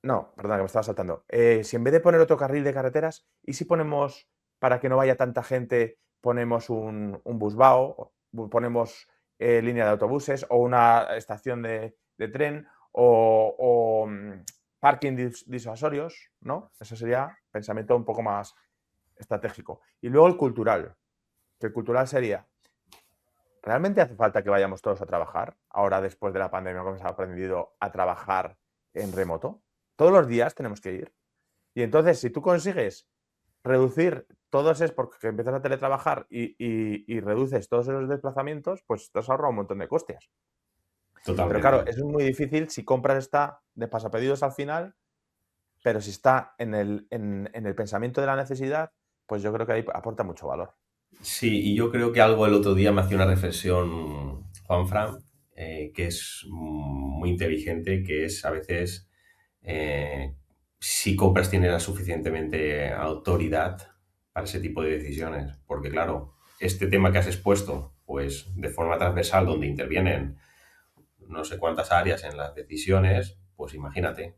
no, perdona, que me estaba saltando. Si en vez de poner otro carril de carreteras, ¿y si ponemos, para que no vaya tanta gente, ponemos un busvao, ponemos línea de autobuses o una estación de tren o parking disuasorios, ¿no? Eso sería pensamiento un poco más estratégico. Y luego el cultural, que el cultural sería, ¿realmente hace falta que vayamos todos a trabajar? Ahora, después de la pandemia, que hemos aprendido a trabajar en remoto. Todos los días tenemos que ir. Y entonces, si tú consigues reducir todos es porque empiezas a teletrabajar y reduces todos esos desplazamientos, pues te has ahorrado un montón de costes. Pero claro, Totalmente. eso es muy difícil si compras esta de pasapedidos al final, pero si está en el pensamiento de la necesidad, pues yo creo que ahí aporta mucho valor. Sí, y yo creo que algo el otro día me hacía una reflexión Juanfran, que es muy inteligente, que es a veces eh, si compras tienes la suficientemente autoridad para ese tipo de decisiones. Porque claro, este tema que has expuesto, pues de forma transversal, donde intervienen no sé cuántas áreas en las decisiones, pues imagínate,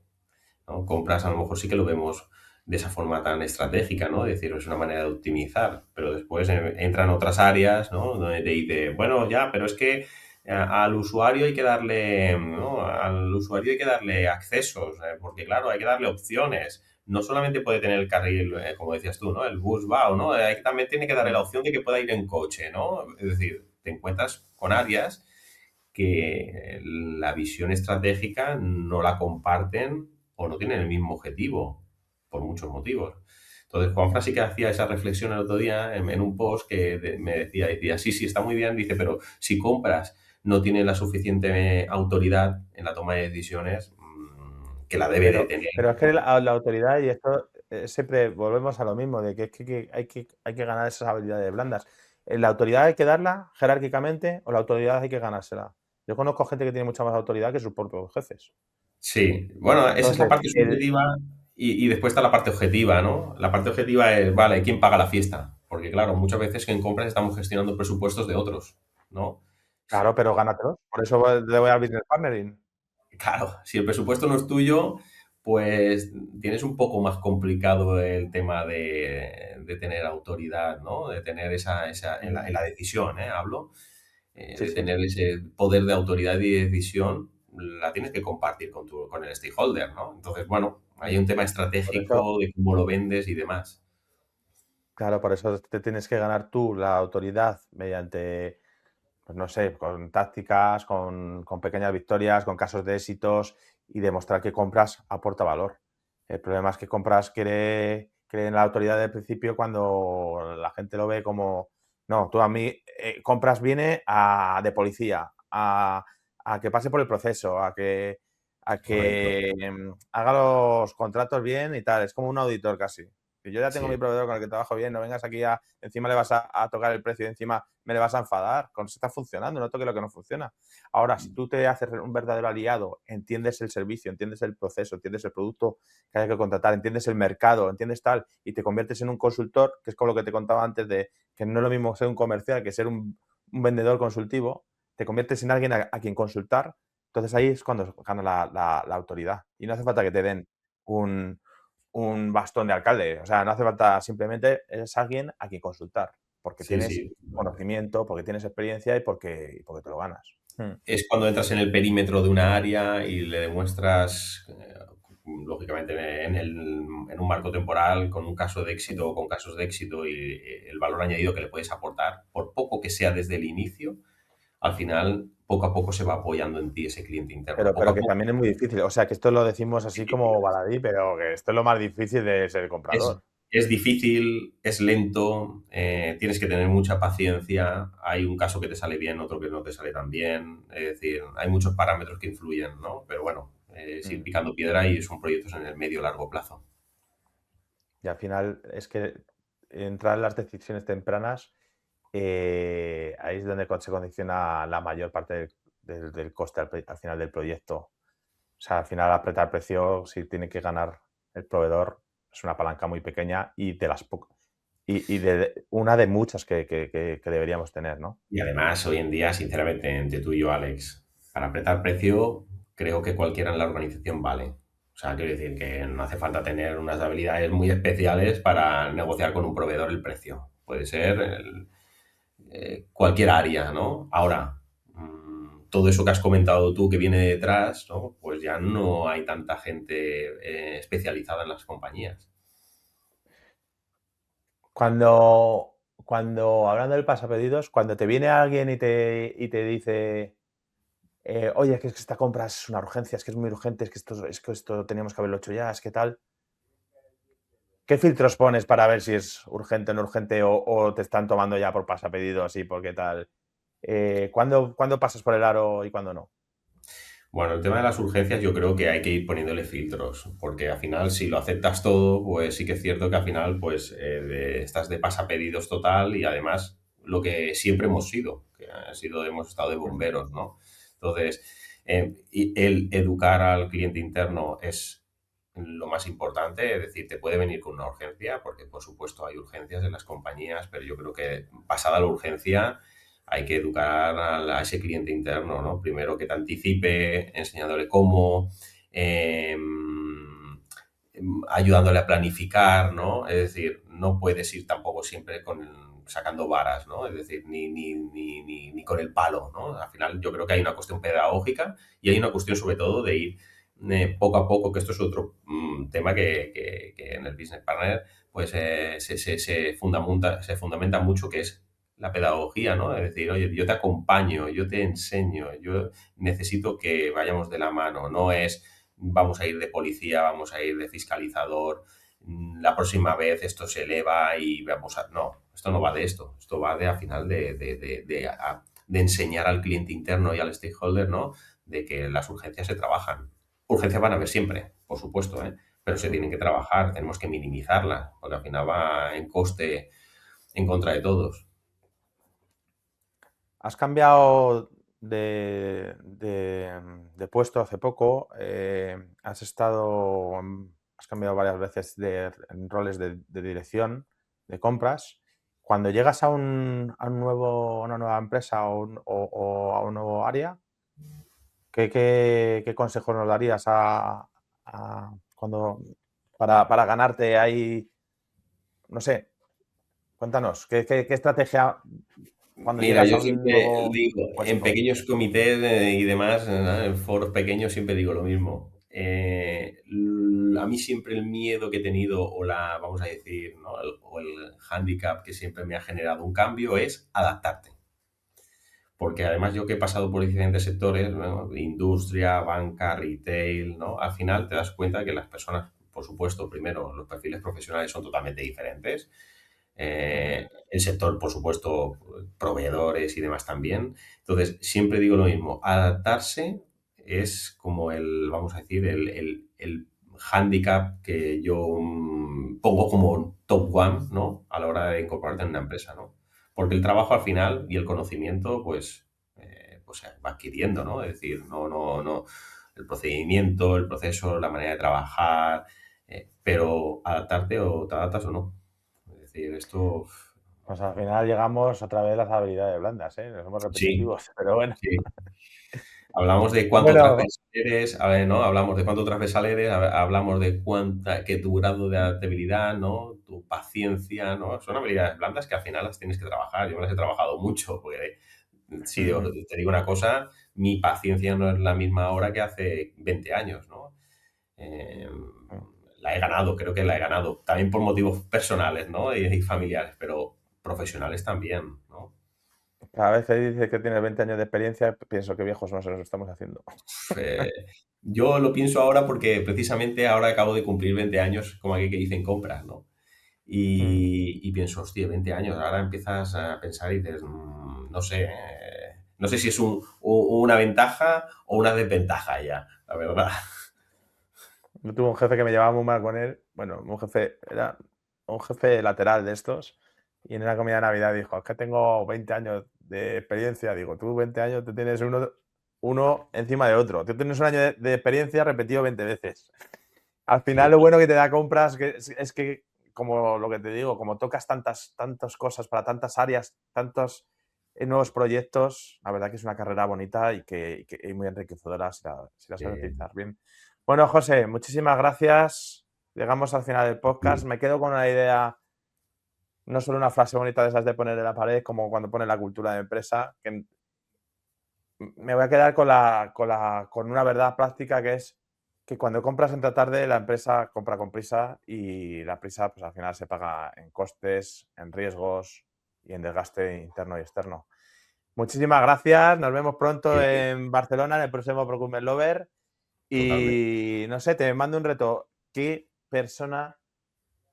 ¿no? Compras a lo mejor sí que lo vemos de esa forma tan estratégica, ¿no? Es decir, es una manera de optimizar, pero después entran otras áreas, ¿no? Donde te dice, bueno, ya, pero es que al usuario hay que darle, ¿no? Al usuario hay que darle accesos, porque claro, hay que darle opciones. No solamente puede tener el carril, como decías tú, ¿no? El bus va o no, también tiene que darle la Mm. opción de que pueda ir en coche, ¿no? Es decir, te encuentras con áreas que la visión estratégica no la comparten o no tienen el mismo objetivo, por muchos motivos. Entonces, Juanfran sí que hacía esa reflexión el otro día en un post que me decía, sí, sí, está muy bien, dice, pero si compras no tiene la suficiente autoridad en la toma de decisiones que la debe de tener. Pero es que la autoridad, y esto siempre volvemos a lo mismo, de que, es que hay que ganar esas habilidades blandas. ¿La autoridad hay que darla jerárquicamente o la autoridad hay que ganársela? Yo conozco gente que tiene mucha más autoridad que sus propios jefes. Sí, bueno, esa es la Entonces, parte subjetiva y después está la parte objetiva, ¿no? La parte objetiva es, vale, ¿quién paga la fiesta? Porque claro, muchas veces en compras estamos gestionando presupuestos de otros, ¿no? claro, pero gánatelos. Por eso le voy al business partnering. Claro, si el presupuesto no es tuyo, pues tienes un poco más complicado el tema de tener autoridad, ¿no? De tener esa Mm. en la decisión, ¿eh? Hablo, Sí, de sí, tener ese poder de autoridad y decisión, la tienes que compartir con el stakeholder, ¿no? Entonces, bueno, hay un tema por eso, estratégico de cómo lo vendes y demás. claro, por eso te tienes que ganar tú la autoridad mediante, pues no sé, con tácticas, con pequeñas victorias, con casos de éxitos y demostrar que compras aporta valor. El problema es que compras cree en la autoridad del principio cuando la gente lo ve como, no, tú a mí, compras viene de policía, a que pase por el proceso, a Correcto. que haga los contratos bien y tal. Es como un auditor casi. Que yo ya tengo mi Sí. proveedor con el que trabajo bien, no vengas aquí encima le vas a tocar el precio y encima me le vas a enfadar. Con eso está funcionando, no toque lo que no funciona. Ahora, si tú te haces un verdadero aliado, entiendes el servicio, entiendes el proceso, entiendes el producto que hay que contratar, entiendes el mercado, entiendes tal, y te conviertes en un consultor, que es como lo que te contaba antes de que no es lo mismo ser un comercial que ser un vendedor consultivo, te conviertes en alguien a quien consultar, entonces ahí es cuando gana la autoridad. Y no hace falta que te den un, un bastón de alcalde. O sea, no hace falta, simplemente es alguien a quien consultar, porque Sí, tienes sí. conocimiento, porque tienes experiencia y porque te lo ganas. Es cuando entras en el perímetro de una área y le demuestras, lógicamente, en un marco temporal, con un caso de éxito o con casos de éxito y el valor añadido que le puedes aportar, por poco que sea desde el inicio, al final, poco a poco se va apoyando en ti ese cliente interno. Poco Pero a que poco también es muy difícil. O sea, que esto lo decimos es así difícil. como baladí, pero que esto es lo más difícil de ser Es, comprador. es difícil, es lento, tienes que tener mucha paciencia. Hay un caso que te sale bien, otro que no te sale tan bien. Es decir, hay muchos parámetros que influyen, ¿no? Pero bueno, es ir Mm. picando piedra y son proyectos en el medio largo plazo. Y al final es que entrar en las decisiones tempranas, ahí es donde se condiciona la mayor parte del coste al final del proyecto. O sea, al final apretar precio, si tiene que ganar el proveedor, es una palanca muy pequeña y de las y de una de muchas que deberíamos tener, ¿no? Y además, hoy en día, sinceramente, entre tú y yo, Alex, para apretar precio, creo que cualquiera en la organización vale. O sea, quiero decir que no hace falta tener unas habilidades muy especiales para negociar con un proveedor el precio. Puede ser cualquier área, ¿no? Ahora, todo eso que has comentado tú que viene detrás, ¿no? Pues ya no hay tanta gente especializada en las compañías. Cuando hablando del pasapedidos, cuando te viene alguien y te dice, oye, es que esta compra es una urgencia, es que es muy urgente, es que esto teníamos que haberlo hecho ya, es que tal. ¿Qué filtros pones para ver si es urgente o no urgente o te están tomando ya por pasapedido así, porque tal? ¿Cuándo pasas por el aro y cuándo no? Bueno, el tema de las urgencias yo creo que hay que ir poniéndole filtros, porque al final si lo aceptas todo, pues sí que es cierto que al final pues estás de pasapedidos total y además lo que siempre hemos sido, que hemos estado de bomberos, ¿no? Entonces, y el educar al cliente interno es lo más importante, es decir, te puede venir con una urgencia, porque por supuesto hay urgencias en las compañías, pero yo creo que pasada la urgencia hay que educar a ese cliente interno, ¿no? Primero que te anticipe, enseñándole cómo, eh, ayudándole a planificar, ¿no? Es decir, no puedes ir tampoco siempre sacando varas, ¿no? Es decir, ni con el palo, ¿no? Al final yo creo que hay una cuestión pedagógica y hay una cuestión sobre todo de ir poco a poco, que esto es otro tema que en el Business Partner pues se fundamenta mucho, que es la pedagogía, ¿no? Es decir, oye, yo te acompaño, yo te enseño, yo necesito que vayamos de la mano, no es vamos a ir de policía, vamos a ir de fiscalizador, la próxima vez esto se eleva y vamos a... No, esto no va de esto va de al final de enseñar al cliente interno y al stakeholder, ¿no? De que las urgencias se trabajan. Urgencias van a haber siempre, por supuesto, ¿eh? Pero se tienen que trabajar, tenemos que minimizarlas, porque al final va en coste en contra de todos. Has cambiado de puesto hace poco, has cambiado varias veces en roles de dirección, de compras. Cuando llegas a una nueva empresa o a un nuevo área, ¿qué consejos nos darías cuando, para ganarte ahí? No sé, cuéntanos, ¿qué estrategia cuando Mira, llegas yo a un siempre nuevo digo, en puesto? pequeños comités y demás, en foros pequeños, siempre digo lo mismo. A mí siempre el miedo que he tenido o vamos a decir, ¿no? O el hándicap que siempre me ha generado un cambio es adaptarte. Porque además yo que he pasado por diferentes sectores, ¿no? Industria, banca, retail, ¿no? Al final te das cuenta que las personas, por supuesto, primero, los perfiles profesionales son totalmente diferentes. Ujú. El sector, por supuesto, proveedores y demás también. Entonces, siempre digo lo mismo, adaptarse es como vamos a decir, el hándicap que yo pongo como top one, ¿no? A la hora de incorporarte en una empresa, ¿no? Porque el trabajo al final y el conocimiento, pues se va adquiriendo, ¿no? Es decir, no, el procedimiento, el proceso, la manera de trabajar, pero adaptarte o te adaptas o no. Es decir, esto, Pues al final llegamos otra vez a las habilidades blandas, ¿eh? Nos somos sí, repetitivos, pero bueno. sí. Hablamos de cuánto Bueno, transversal eres, a ver, ¿no? Hablamos de cuánto transversal eres, hablamos de que tu grado de adaptabilidad, ¿no? Tu paciencia, ¿no? Son habilidades blandas que al final las tienes que trabajar. Yo me las he trabajado mucho, porque si ujú, te digo una cosa, mi paciencia no es la misma ahora que hace 20 años, ¿no? Eh, ujú. la he ganado, creo que la he ganado, también por motivos personales, ¿no? Y familiares, pero profesionales también, ¿no? Cada vez que dices que tienes 20 años de experiencia, pienso que viejos nos estamos haciendo. Eh, yo lo pienso ahora porque precisamente ahora acabo de cumplir 20 años, como aquí que dicen compras, ¿no? Mm. Y pienso, hostia, 20 años, ahora empiezas a pensar y dices, no sé, no sé si es una ventaja o una desventaja ya, la verdad. Yo tuve un jefe que me llevaba muy mal con él. Bueno, era un jefe lateral de estos. Y en una comida de Navidad dijo: Es que tengo 20 años de experiencia. Digo, tú 20 años, tú tienes uno encima de otro. Tú tienes un año de experiencia repetido 20 veces. Al final, Sí, lo bueno que te da compras es que, como lo que te digo, como tocas tantas cosas para tantas áreas, tantos nuevos proyectos, la verdad que es una carrera bonita y muy enriquecedora si la sabes sí. utilizar bien. Bueno, José, muchísimas gracias. Llegamos al final del podcast. Me quedo con una idea, no solo una frase bonita de esas de poner en la pared, como cuando pone la cultura de empresa, que me voy a quedar con una verdad práctica, que es que cuando compras entra tarde, la empresa compra con prisa y la prisa pues al final se paga en costes, en riesgos y en desgaste interno y externo. Muchísimas gracias, nos vemos pronto Sí, en Barcelona en el próximo Procurement Lover totalmente. y no sé, te mando un reto. ¿Qué persona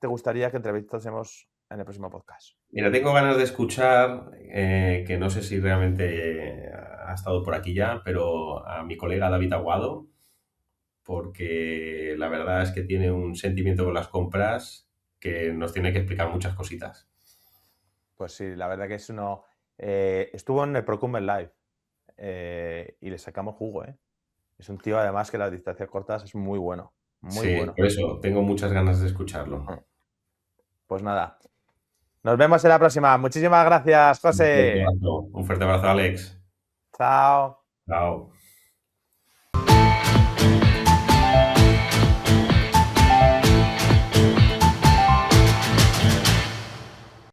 te gustaría que entrevistásemos en el próximo podcast? Mira, tengo ganas de escuchar, que no sé si realmente ha estado por aquí ya, pero a mi colega David Aguado, porque la verdad es que tiene un sentimiento con las compras que nos tiene que explicar muchas cositas. Pues sí, la verdad que es uno... estuvo en el Procurement Live y le sacamos jugo, ¿eh? Es un tío, además, que las distancias cortas es muy bueno. Muy Sí, bueno. por eso tengo muchas ganas de escucharlo. Pues nada. Nos vemos en la próxima. Muchísimas gracias, José. Un fuerte abrazo, Alex. Chao. Chao.